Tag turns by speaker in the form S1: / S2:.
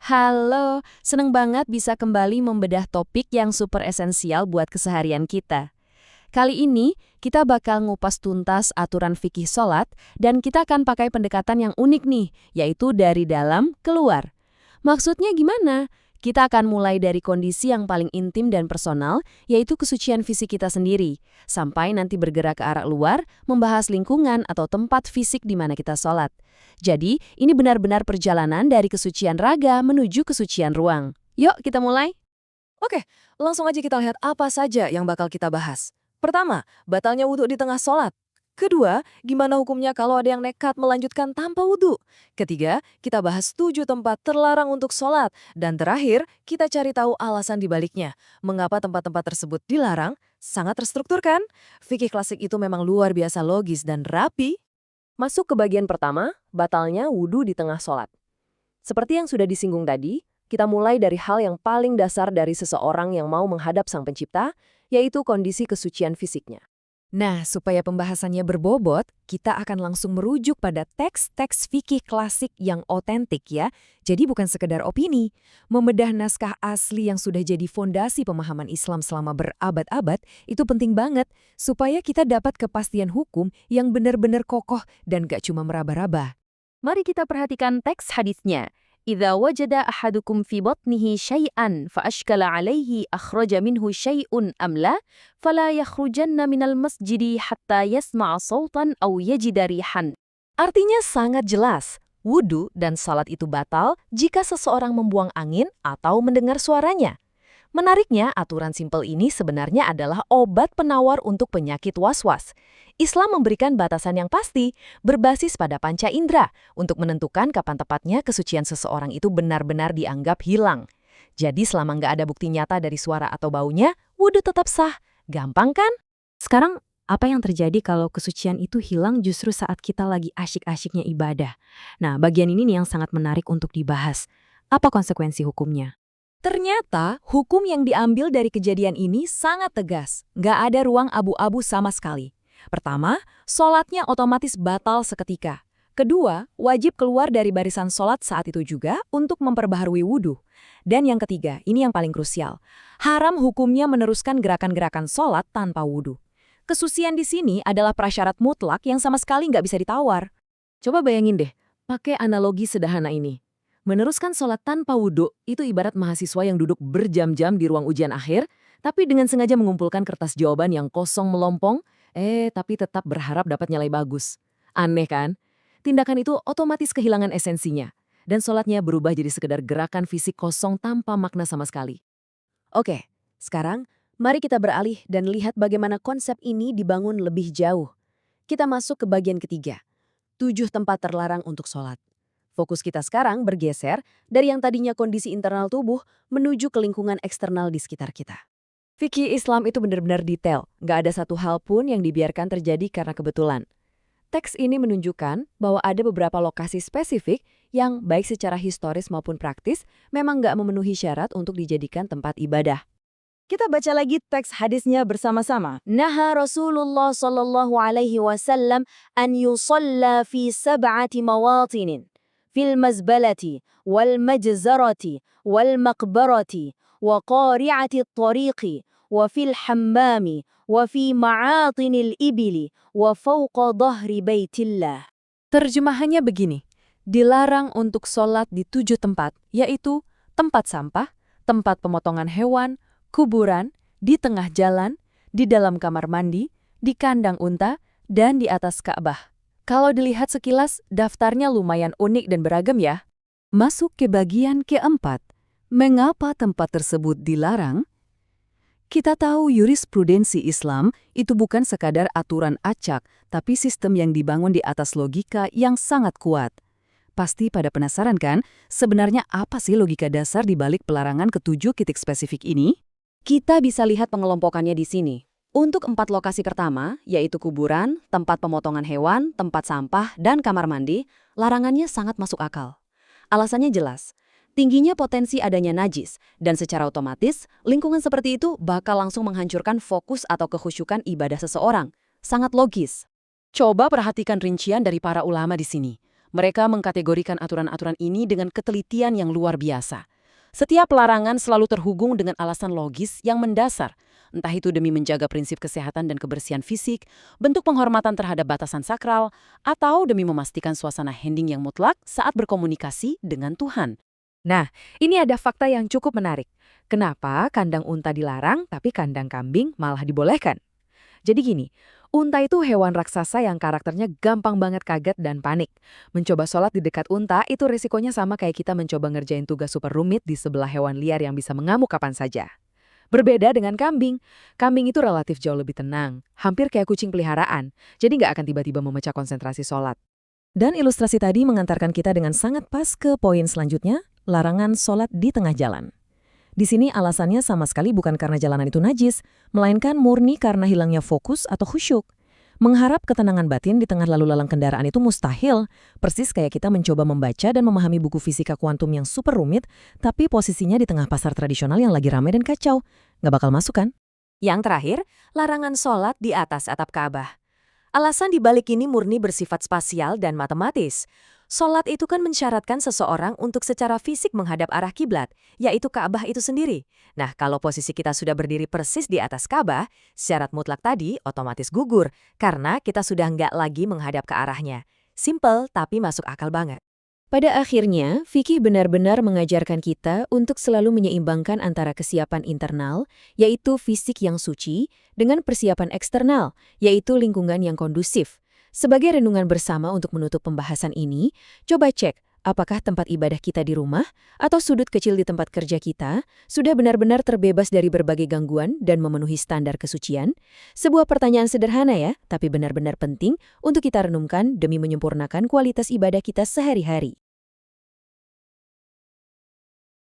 S1: Halo, seneng banget bisa kembali membedah topik yang super esensial buat keseharian kita. Kali ini, kita bakal ngupas tuntas aturan fikih sholat, dan kita akan pakai pendekatan yang unik nih, yaitu dari dalam keluar. Maksudnya gimana? Kita akan mulai dari kondisi yang paling intim dan personal, yaitu kesucian fisik kita sendiri, sampai nanti bergerak ke arah luar, membahas lingkungan atau tempat fisik di mana kita sholat. Jadi, ini benar-benar perjalanan dari kesucian raga menuju kesucian ruang. Yuk, kita mulai.
S2: Oke, langsung aja kita lihat apa saja yang bakal kita bahas. Pertama, batalnya wudhu di tengah sholat. Kedua, gimana hukumnya kalau ada yang nekat melanjutkan tanpa wudhu. Ketiga, kita bahas 7 tempat terlarang untuk sholat. Dan terakhir, kita cari tahu alasan dibaliknya. Mengapa tempat-tempat tersebut dilarang? Sangat terstruktur kan? Fikih klasik itu memang luar biasa logis dan rapi. Masuk ke bagian pertama, batalnya wudhu di tengah sholat. Seperti yang sudah disinggung tadi, kita mulai dari hal yang paling dasar dari seseorang yang mau menghadap Sang Pencipta, yaitu kondisi kesucian fisiknya. Nah, supaya pembahasannya berbobot, kita akan langsung merujuk pada teks-teks fikih klasik yang otentik ya. Jadi bukan sekedar opini. Membedah naskah asli yang sudah jadi fondasi pemahaman Islam selama berabad-abad itu penting banget supaya kita dapat kepastian hukum yang benar-benar kokoh dan gak cuma meraba-raba.
S1: Mari kita perhatikan teks hadisnya. إذا وجد أحدكم في بطنه شيئا فأشكل عليه أخرج منه شيء أم لا فلا يخرجن من المسجد حتى يسمع صوتا أو يجد ريحا.
S2: Artinya sangat jelas, wudhu dan salat itu batal jika seseorang membuang angin atau mendengar suaranya. Menariknya, aturan simpel ini sebenarnya adalah obat penawar untuk penyakit was-was. Islam memberikan batasan yang pasti, berbasis pada panca indera, untuk menentukan kapan tepatnya kesucian seseorang itu benar-benar dianggap hilang. Jadi selama nggak ada bukti nyata dari suara atau baunya, wudhu tetap sah. Gampang kan?
S1: Sekarang, apa yang terjadi kalau kesucian itu hilang justru saat kita lagi asyik-asyiknya ibadah? Nah, bagian ini nih yang sangat menarik untuk dibahas. Apa konsekuensi hukumnya?
S2: Ternyata, hukum yang diambil dari kejadian ini sangat tegas. Nggak ada ruang abu-abu sama sekali. Pertama, sholatnya otomatis batal seketika. Kedua, wajib keluar dari barisan sholat saat itu juga untuk memperbaharui wudhu. Dan yang ketiga, ini yang paling krusial. Haram hukumnya meneruskan gerakan-gerakan sholat tanpa wudhu. Kesucian di sini adalah prasyarat mutlak yang sama sekali nggak bisa ditawar. Coba bayangin deh, pakai analogi sederhana ini. Meneruskan sholat tanpa wudhu itu ibarat mahasiswa yang duduk berjam-jam di ruang ujian akhir, tapi dengan sengaja mengumpulkan kertas jawaban yang kosong melompong, tapi tetap berharap dapat nilai bagus. Aneh kan? Tindakan itu otomatis kehilangan esensinya, dan sholatnya berubah jadi sekedar gerakan fisik kosong tanpa makna sama sekali. Oke, sekarang mari kita beralih dan lihat bagaimana konsep ini dibangun lebih jauh. Kita masuk ke bagian ketiga, 7 tempat terlarang untuk sholat. Fokus kita sekarang bergeser dari yang tadinya kondisi internal tubuh menuju ke lingkungan eksternal di sekitar kita. Fikih Islam itu benar-benar detail, nggak ada satu hal pun yang dibiarkan terjadi karena kebetulan. Teks ini menunjukkan bahwa ada beberapa lokasi spesifik yang baik secara historis maupun praktis memang nggak memenuhi syarat untuk dijadikan tempat ibadah. Kita baca lagi teks hadisnya bersama-sama. Naha Rasulullah sallallahu alaihi wasallam an yusalla fi sab'ati mawatinin. في المزبلة والمجزرة والمقبرة وقارعة الطريق وفي الحمام وفي معاطن الإبل وفوق ظهر بيت الله. Terjemahannya begini, dilarang untuk sholat di 7 tempat, yaitu tempat sampah, tempat pemotongan hewan, kuburan, di tengah jalan, di dalam kamar mandi, di kandang unta, dan di atas Ka'bah. Kalau dilihat sekilas, daftarnya lumayan unik dan beragam ya. Masuk ke bagian keempat. Mengapa tempat tersebut dilarang? Kita tahu jurisprudensi Islam itu bukan sekadar aturan acak, tapi sistem yang dibangun di atas logika yang sangat kuat. Pasti pada penasaran kan, sebenarnya apa sih logika dasar di balik pelarangan ketujuh titik spesifik ini? Kita bisa lihat pengelompokannya di sini. Untuk 4 lokasi pertama, yaitu kuburan, tempat pemotongan hewan, tempat sampah, dan kamar mandi, larangannya sangat masuk akal. Alasannya jelas, tingginya potensi adanya najis, dan secara otomatis, lingkungan seperti itu bakal langsung menghancurkan fokus atau kekhusyukan ibadah seseorang. Sangat logis. Coba perhatikan rincian dari para ulama di sini.
S3: Mereka mengkategorikan aturan-aturan ini dengan ketelitian yang luar biasa. Setiap larangan selalu terhubung dengan alasan logis yang mendasar, entah itu demi menjaga prinsip kesehatan dan kebersihan fisik, bentuk penghormatan terhadap batasan sakral, atau demi memastikan suasana hening yang mutlak saat berkomunikasi dengan Tuhan.
S2: Nah, ini ada fakta yang cukup menarik. Kenapa kandang unta dilarang tapi kandang kambing malah dibolehkan? Jadi gini, unta itu hewan raksasa yang karakternya gampang banget kaget dan panik. Mencoba sholat di dekat unta itu risikonya sama kayak kita mencoba ngerjain tugas super rumit di sebelah hewan liar yang bisa mengamuk kapan saja. Berbeda dengan kambing. Kambing itu relatif jauh lebih tenang, hampir kayak kucing peliharaan, jadi nggak akan tiba-tiba memecah konsentrasi sholat.
S1: Dan ilustrasi tadi mengantarkan kita dengan sangat pas ke poin selanjutnya, larangan sholat di tengah jalan. Di sini alasannya sama sekali bukan karena jalanan itu najis, melainkan murni karena hilangnya fokus atau khusyuk. Mengharap ketenangan batin di tengah lalu lalang kendaraan itu mustahil, persis kayak kita mencoba membaca dan memahami buku fisika kuantum yang super rumit, tapi posisinya di tengah pasar tradisional yang lagi ramai dan kacau. Nggak bakal masuk kan?
S2: Yang terakhir, larangan sholat di atas atap Ka'bah. Alasan dibalik ini murni bersifat spasial dan matematis. Sholat itu kan mensyaratkan seseorang untuk secara fisik menghadap arah kiblat, yaitu Ka'bah itu sendiri. Nah, kalau posisi kita sudah berdiri persis di atas Ka'bah, syarat mutlak tadi otomatis gugur, karena kita sudah nggak lagi menghadap ke arahnya. Simple, tapi masuk akal banget.
S1: Pada akhirnya, fikih benar-benar mengajarkan kita untuk selalu menyeimbangkan antara kesiapan internal, yaitu fisik yang suci, dengan persiapan eksternal, yaitu lingkungan yang kondusif. Sebagai renungan bersama untuk menutup pembahasan ini, coba cek apakah tempat ibadah kita di rumah atau sudut kecil di tempat kerja kita sudah benar-benar terbebas dari berbagai gangguan dan memenuhi standar kesucian? Sebuah pertanyaan sederhana ya, tapi benar-benar penting untuk kita renungkan demi menyempurnakan kualitas ibadah kita sehari-hari.